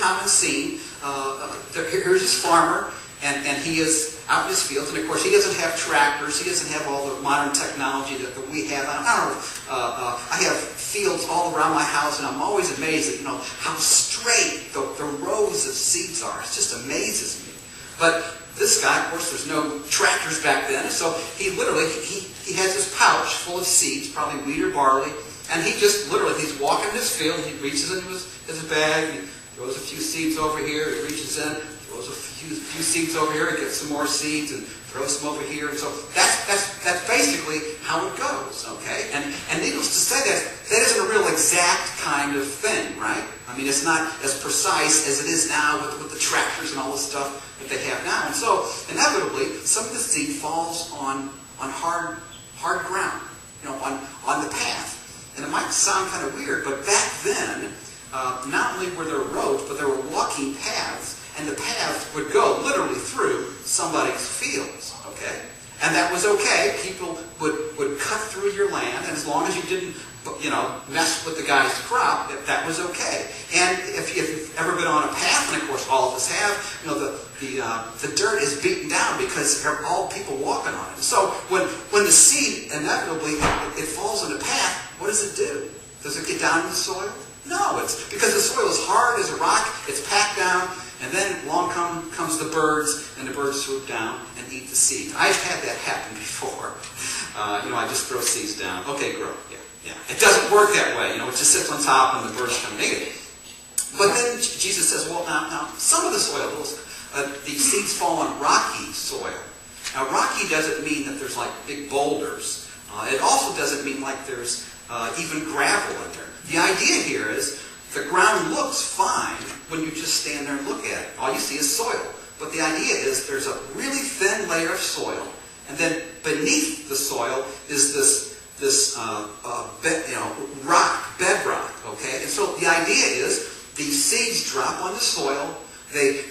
common scene. Here's this farmer, and he is out in his fields, and of course he doesn't have tractors, he doesn't have all the modern technology that we have. I don't know, I have fields all around my house, and I'm always amazed at how straight the rows of seeds are. It just amazes me. But this guy, of course, there's no tractors back then, so he literally he has this pouch full of seeds, probably wheat or barley, and he's walking in his field, he reaches into his bag, he throws a few seeds over here, he reaches in, throws a few seeds over here, and gets some more seeds, and throws some over here, and so that's basically how it goes, okay? And needless to say, that isn't a real exact kind of thing, right? I mean, it's not as precise as it is now with the tractors and all the stuff that they have now. And so, inevitably, some of the seed falls on hard ground, on the path. And it might sound kind of weird, but back then, not only were there roads, but there were walking paths, and the paths would go literally through somebody's fields, okay? And that was okay. People would cut through your land, and as long as you didn't, mess with the guy's crop, that was okay. And if you've ever been on a path, and of course all of us have, the dirt is beaten down because there are all people walking on it. So when the seed inevitably it falls on the path, what does it do? Does it get down in the soil? No, it's because the soil is hard as a rock. It's packed down, and then along comes the birds, and the birds swoop down and eat the seed. I've had that happen before. I just throw seeds down. Okay, grow. Yeah. It doesn't work that way. It just sits on top, and the birds come and eat it. But then Jesus says, well, now some of the soil, these seeds fall on rocky soil. Now, rocky doesn't mean that there's like big boulders. It also doesn't mean like there's even gravel in there. The idea here is the ground looks fine when you just stand there and look at it. All you see is soil. But the idea is there's a really thin layer of soil, and then beneath the soil is this bedrock, okay? And so the idea is these seeds drop on the soil, they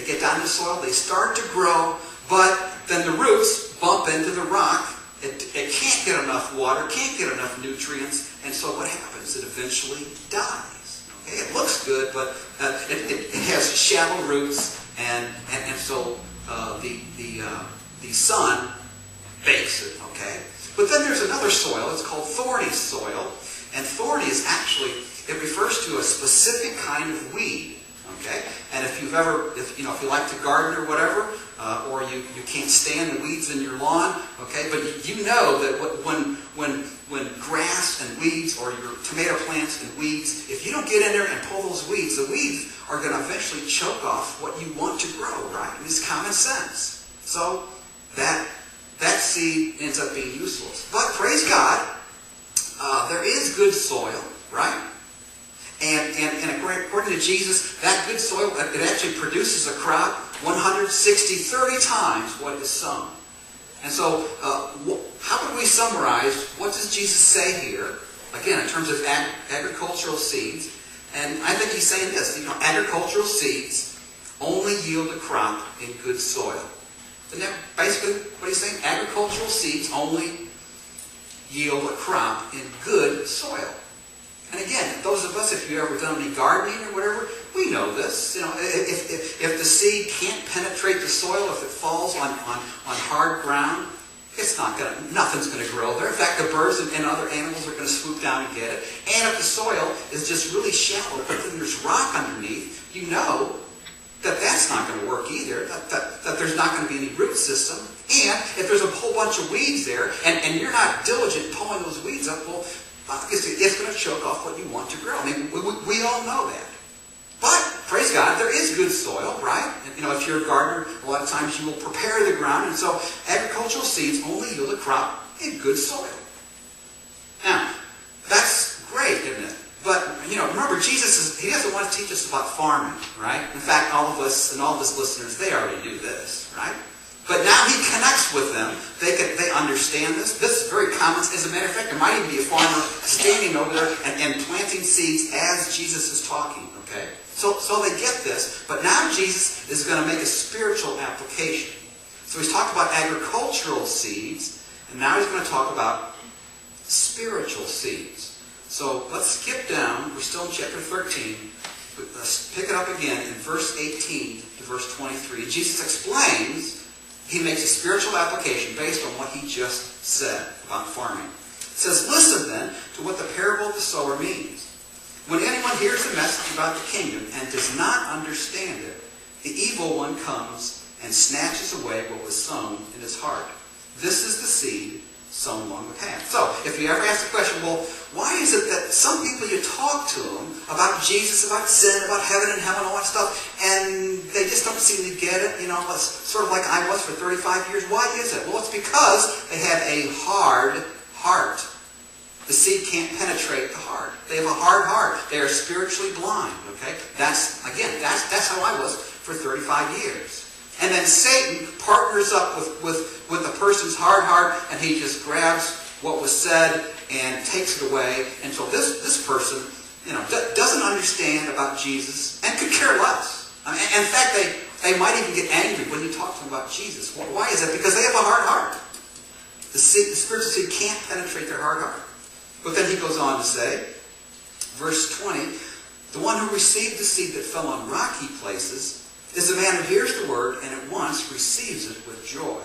get down in the soil, they start to grow, but then the roots bump into the rock. It can't get enough water, can't get enough nutrients, and so what happens? It eventually dies. Okay? It looks good, but it has shallow roots, and so the sun bakes it. Okay? But then there's another soil. It's called thorny soil, and thorny is actually, it refers to a specific kind of weed. Okay, and if you like to garden or whatever, or you can't stand the weeds in your lawn, okay, but you know that when grass and weeds, or your tomato plants and weeds, if you don't get in there and pull those weeds, the weeds are going to eventually choke off what you want to grow, right? I mean, it's common sense. So that seed ends up being useless. But praise God, there is good soil, right? And according to Jesus, that good soil, it actually produces a crop 30 times what is sown. And so, how would we summarize, what does Jesus say here, again, in terms of agricultural seeds? And I think he's saying this, agricultural seeds only yield a crop in good soil. Isn't that basically what he's saying? Agricultural seeds only yield a crop in good soil. And again, those of us, if you've ever done any gardening or whatever, we know this. If the seed can't penetrate the soil, if it falls on hard ground, nothing's going to grow there. In fact, the birds and other animals are going to swoop down and get it. And if the soil is just really shallow, but then there's rock underneath, you know that that's not going to work either, that there's not going to be any root system. And if there's a whole bunch of weeds there, and you're not diligent pulling those weeds up, well, it's going to choke off what you want to grow. I mean, we all know that. But, praise God, there is good soil, right? And, if you're a gardener, a lot of times you will prepare the ground, and so agricultural seeds only yield a crop in good soil. Now, that's great, isn't it? But, remember, Jesus, he doesn't want to teach us about farming, right? In fact, all of us and all of his listeners, they already do this, right? But now he connects with them. They understand this. This is very common. As a matter of fact, there might even be a farmer standing over there and planting seeds as Jesus is talking. Okay? So they get this. But now Jesus is going to make a spiritual application. So he's talked about agricultural seeds, and now he's going to talk about spiritual seeds. So let's skip down. We're still in chapter 13. Let's pick it up again in verse 18 to verse 23. Jesus explains, he makes a spiritual application based on what he just said about farming. It says, listen then to what the parable of the sower means. When anyone hears the message about the kingdom and does not understand it, the evil one comes and snatches away what was sown in his heart. This is the seed sown along the path. So, if you ever ask the question, well, why is it that some people you talk to them about Jesus, about sin, about heaven and hell and all that stuff, and they just don't seem to get it, sort of like I was for 35 years. Why is it? Well, it's because they have a hard heart. The seed can't penetrate the heart. They have a hard heart. They are spiritually blind. Okay? That's how I was for 35 years. And then Satan partners up with the person's hard heart, and he just grabs what was said and takes it away. And so this person, doesn't understand about Jesus and could care less. In fact, they might even get angry when you talk to them about Jesus. Why is that? Because they have a hard heart. The spiritual seed can't penetrate their hard heart. But then he goes on to say, verse 20, the one who received the seed that fell on rocky places is the man who hears the word and at once receives it with joy.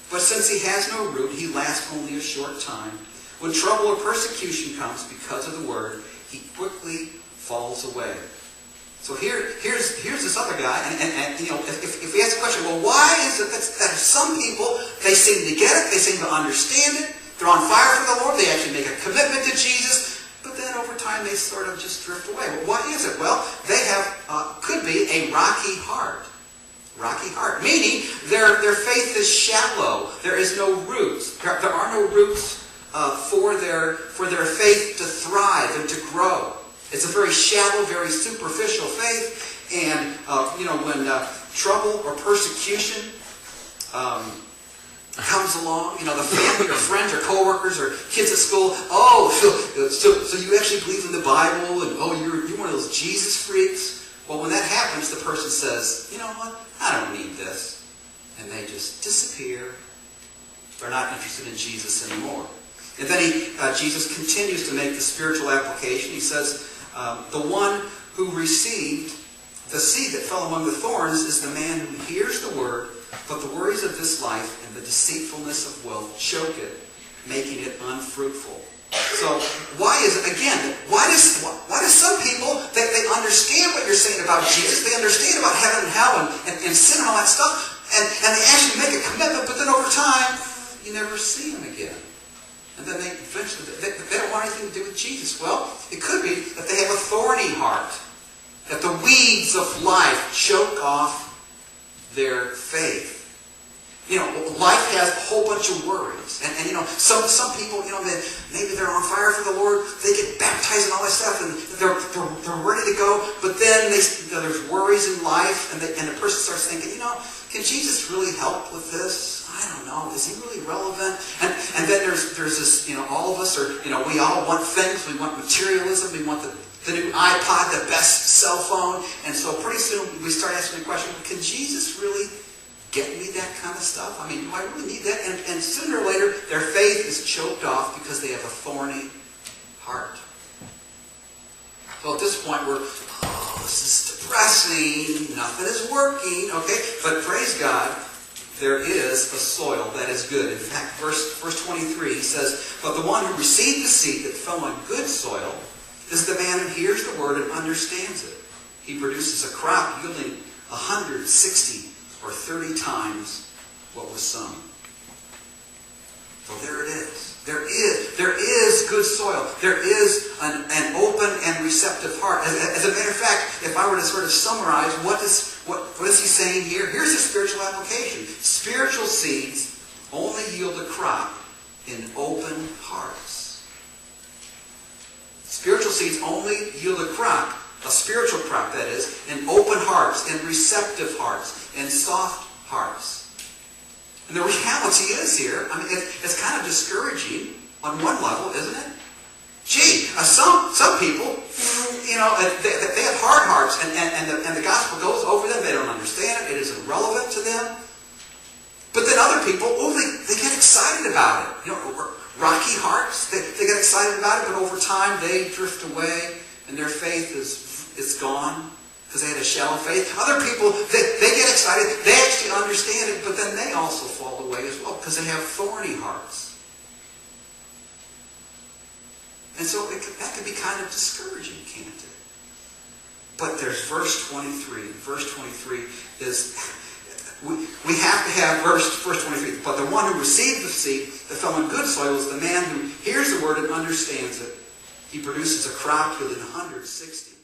But since he has no root, he lasts only a short time. When trouble or persecution comes because of the word, he quickly falls away. So here's this other guy, and if we ask the question, well, why is it that some people, they seem to get it, they seem to understand it, they're on fire for the Lord, they actually make a commitment to Jesus, but then over time they sort of just drift away. Well, why is it? Well, they have, could be a rocky heart. Rocky heart, meaning their faith is shallow. There is no roots. There are no roots for their faith to thrive and to grow. It's a very shallow, very superficial faith. And when trouble or persecution comes along, the family or friends or coworkers or kids at school, so you actually believe in the Bible, and you're one of those Jesus freaks. Well, when that happens, the person says, you know what? I don't need this. And they just disappear. They're not interested in Jesus anymore. And then Jesus continues to make the spiritual application. He says, the one who received the seed that fell among the thorns is the man who hears the word, but the worries of this life and the deceitfulness of wealth choke it, making it unfruitful. So why is it, again, why do some people, they understand what you're saying about Jesus, they understand about heaven and hell and sin and all that stuff, and they actually make a commitment, but then over time, you never see them again. And then they eventually, they don't want anything to do with Jesus. Well, it could be that they have a thorny heart, that the weeds of life choke off their faith. Life has a whole bunch of worries. And some people, maybe they're on fire for the Lord, they get baptized and all that stuff, and they're ready to go, but then there's worries in life, and the person starts thinking, can Jesus really help with this? I don't know. Is he really relevant? And then there's this, all of us are, we all want things. We want materialism. We want the new iPod, the best cell phone. And so pretty soon we start asking the question, can Jesus really get me that kind of stuff? I mean, do I really need that? And sooner or later, their faith is choked off because they have a thorny heart. So at this point, this is depressing. Nothing is working. Okay? But praise God, there is a soil that is good. In fact, verse 23, he says, but the one who received the seed that fell on good soil is the man who hears the word and understands it. He produces a crop yielding 160 or 30 times what was sown. So there it is. There is good soil. There is an open and receptive heart. As a matter of fact, if I were to sort of summarize, what is he saying here? Here's a spiritual application. Spiritual seeds only yield a crop in open hearts. Spiritual seeds only yield a crop, a spiritual crop that is, in open hearts, in receptive hearts, in soft hearts. And the reality is here, I mean, it's kind of discouraging on one level, isn't it? Gee, some people, they have hard hearts, and the gospel goes over them. They don't understand it. It is irrelevant to them. But then other people, they get excited about it. Rocky hearts, they get excited about it, but over time they drift away, and their faith is it's gone because they had a shallow faith. Other people, they get excited, they actually understand it, but then they also fall away as well because they have thorny hearts. And so that can be kind of discouraging, can't it? But there's verse 23. Verse 23 is, we have to have verse 23. But the one who received the seed that fell on good soil is the man who hears the word and understands it. He produces a crop yielding 160.